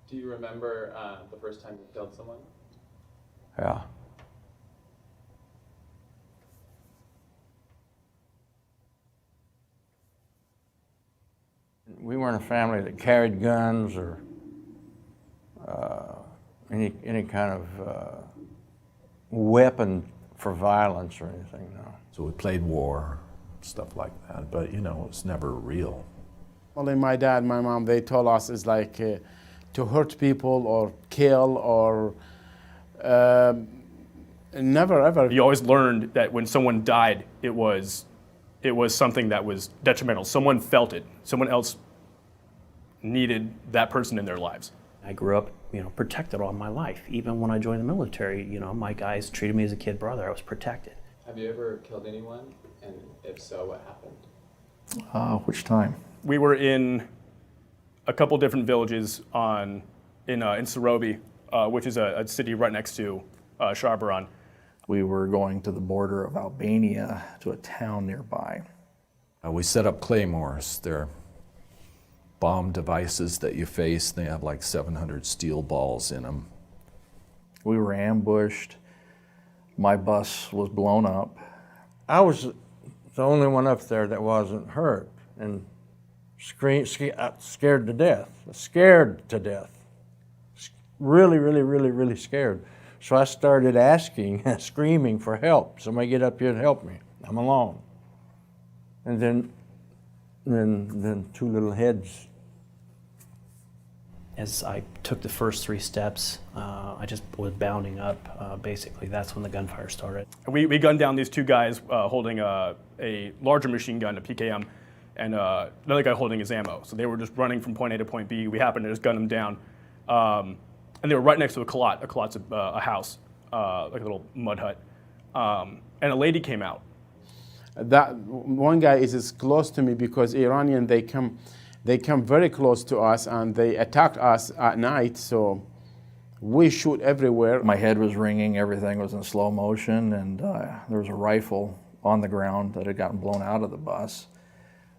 Do you remember the first time you killed someone? Yeah. We weren't a family that carried guns or any kind of weapon for violence or anything, no. So we played war, stuff like that, but you know, it's never real. Only my dad, my mom, they told us it's like to hurt people or kill or never ever. You always learned that when someone died, it was something that was detrimental. Someone felt it. Someone else needed that person in their lives. I grew up, protected all my life. Even when I joined the military, my guys treated me as a kid brother. I was protected. Have you ever killed anyone? And if so, what happened? Which time? We were in a couple different villages in Sorobi, which is a city right next to Sharbaran. We were going to the border of Albania to a town nearby. We set up claymores. They're bomb devices that you face. They have like 700 steel balls in them. We were ambushed. My bus was blown up. I was the only one up there that wasn't hurt and scared to death. Scared to death. Really, really, really, really scared. So I started asking, screaming for help. Somebody get up here and help me. I'm alone. And then two little heads. As I took the first 3 steps, I just was bounding up. Basically, that's when the gunfire started. We gunned down these 2 guys holding a larger machine gun, a PKM, and another guy holding his ammo. So they were just running from point A to point B. We happened to just gun them down. And they were right next to a kalot. A kalot's a house, like a little mud hut. And a lady came out. That one guy is as close to me because Iranian, they come very close to us and they attacked us at night, so we shoot everywhere. My head was ringing, everything was in slow motion, and there was a rifle on the ground that had gotten blown out of the bus.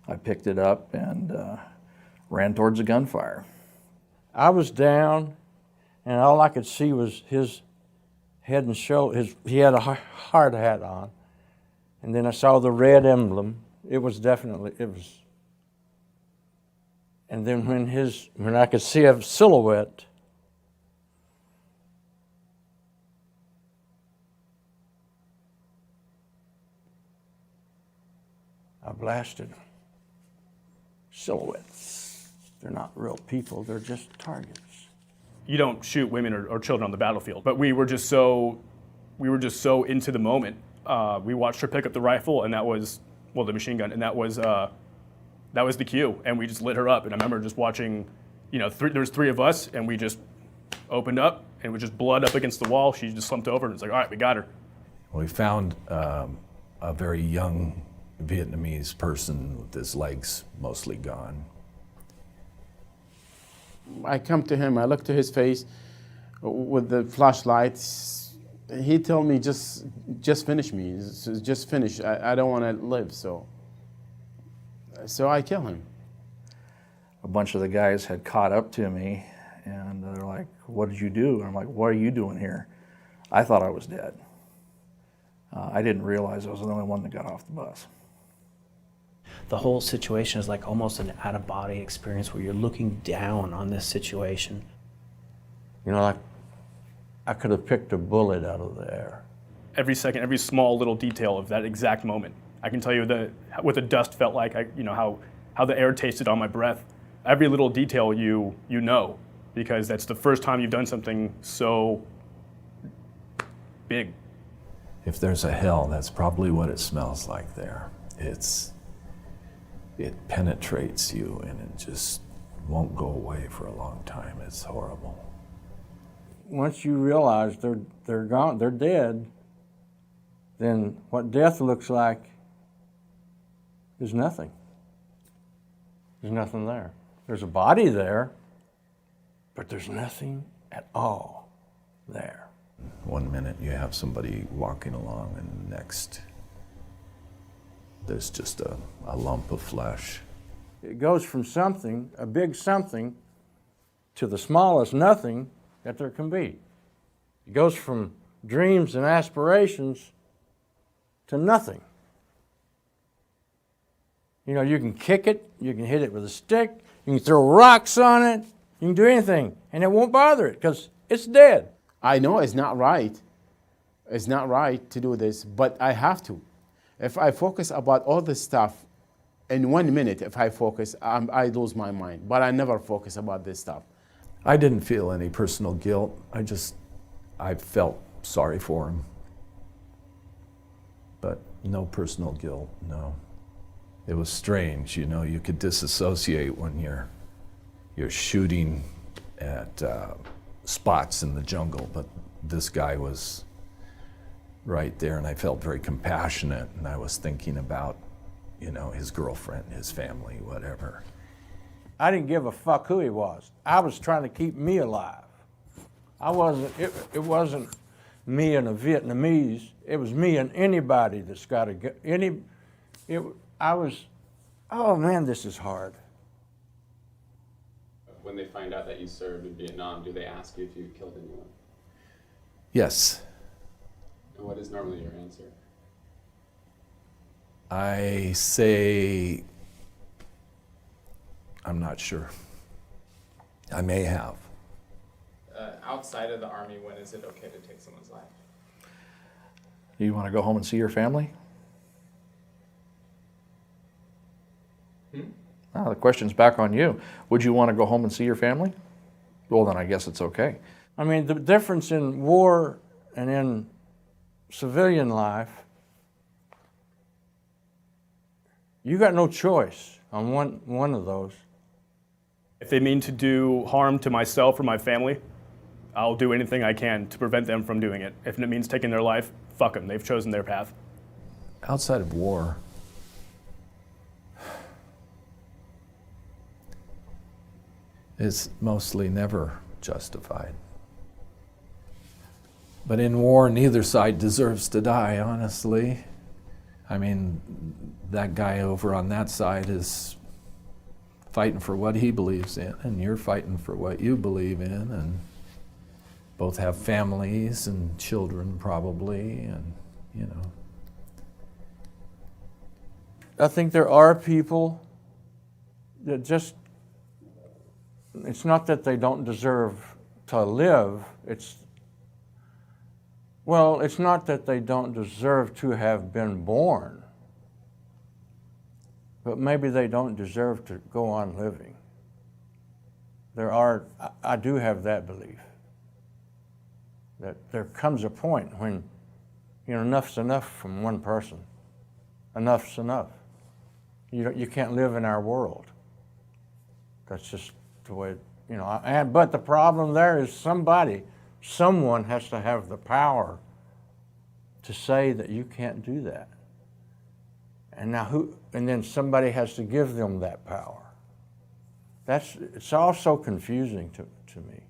I picked it up and ran towards the gunfire. I was down, and all I could see was his head and shoulder. He had a hard hat on, and then I saw the red emblem. It was. And then when I could see a silhouette, I blasted them. Silhouettes. They're not real people, they're just targets. You don't shoot women or children on the battlefield, but we were just so into the moment. We watched her pick up the rifle, and that was, the machine gun, and that was the cue, and we just lit her up. And I remember just watching, there was 3 of us, and we just opened up, and it was just blood up against the wall. She just slumped over, and it's like, all right, we got her. We found a very young Vietnamese person with his legs mostly gone. I come to him, I look to his face with the flashlights. He told me, just finish me, just finish. I don't want to live, so I kill him. A bunch of the guys had caught up to me, and they're like, "What did you do?" And I'm like, "What are you doing here?" I thought I was dead. I didn't realize I was the only one that got off the bus. The whole situation is like almost an out-of-body experience where you're looking down on this situation. Like I could have picked a bullet out of the air. Every second, every small little detail of that exact moment. I can tell you what the dust felt like, how the air tasted on my breath. Every little detail you know, because that's the first time you've done something so big. If there's a hell, that's probably what it smells like there. It penetrates you and it just won't go away for a long time. It's horrible. Once you realize they're gone, they're dead, then what death looks like is nothing. There's nothing there. There's a body there, but there's nothing at all there. One minute you have somebody walking along, and the next there's just a lump of flesh. It goes from something, a big something, to the smallest nothing that there can be. It goes from dreams and aspirations to nothing. You know, you can kick it, you can hit it with a stick, you can throw rocks on it, you can do anything, and it won't bother it because it's dead. I know it's not right. It's not right to do this, but I have to. If I focus about all this stuff, in 1 minute, if I focus, I lose my mind. But I never focus about this stuff. I didn't feel any personal guilt. I felt sorry for him. But no personal guilt, no. It was strange, you know, you could disassociate when you're shooting at spots in the jungle, but this guy was right there, and I felt very compassionate, and I was thinking about, you know, his girlfriend, his family, whatever. I didn't give a fuck who he was. I was trying to keep me alive. It wasn't me and a Vietnamese. It was me and anybody that's got oh man, this is hard. When they find out that you served in Vietnam, do they ask you if you killed anyone? Yes, And what is normally your answer? I say, I'm not sure. I may have. Outside of the Army, when is it okay to take someone's life? You want to go home and see your family? The question's back on you. Would you want to go home and see your family? Well, then I guess it's okay. I mean, the difference in war and in civilian life, you got no choice on one of those. If they mean to do harm to myself or my family, I'll do anything I can to prevent them from doing it. If it means taking their life, fuck them. They've chosen their path. Outside of war, it's mostly never justified. But in war, neither side deserves to die, honestly. I mean, that guy over on that side is fighting for what he believes in, and you're fighting for what you believe in, and both have families and children probably, and you know. I think there are people that just, it's not that they don't deserve to live, it's not that they don't deserve to have been born, but maybe they don't deserve to go on living. I do have that belief, that there comes a point when, you know, enough's enough from one person. Enough's enough. You can't live in our world. That's just the way, you know, but the problem there is someone has to have the power to say that you can't do that. And now and then somebody has to give them that power. It's all so confusing to me.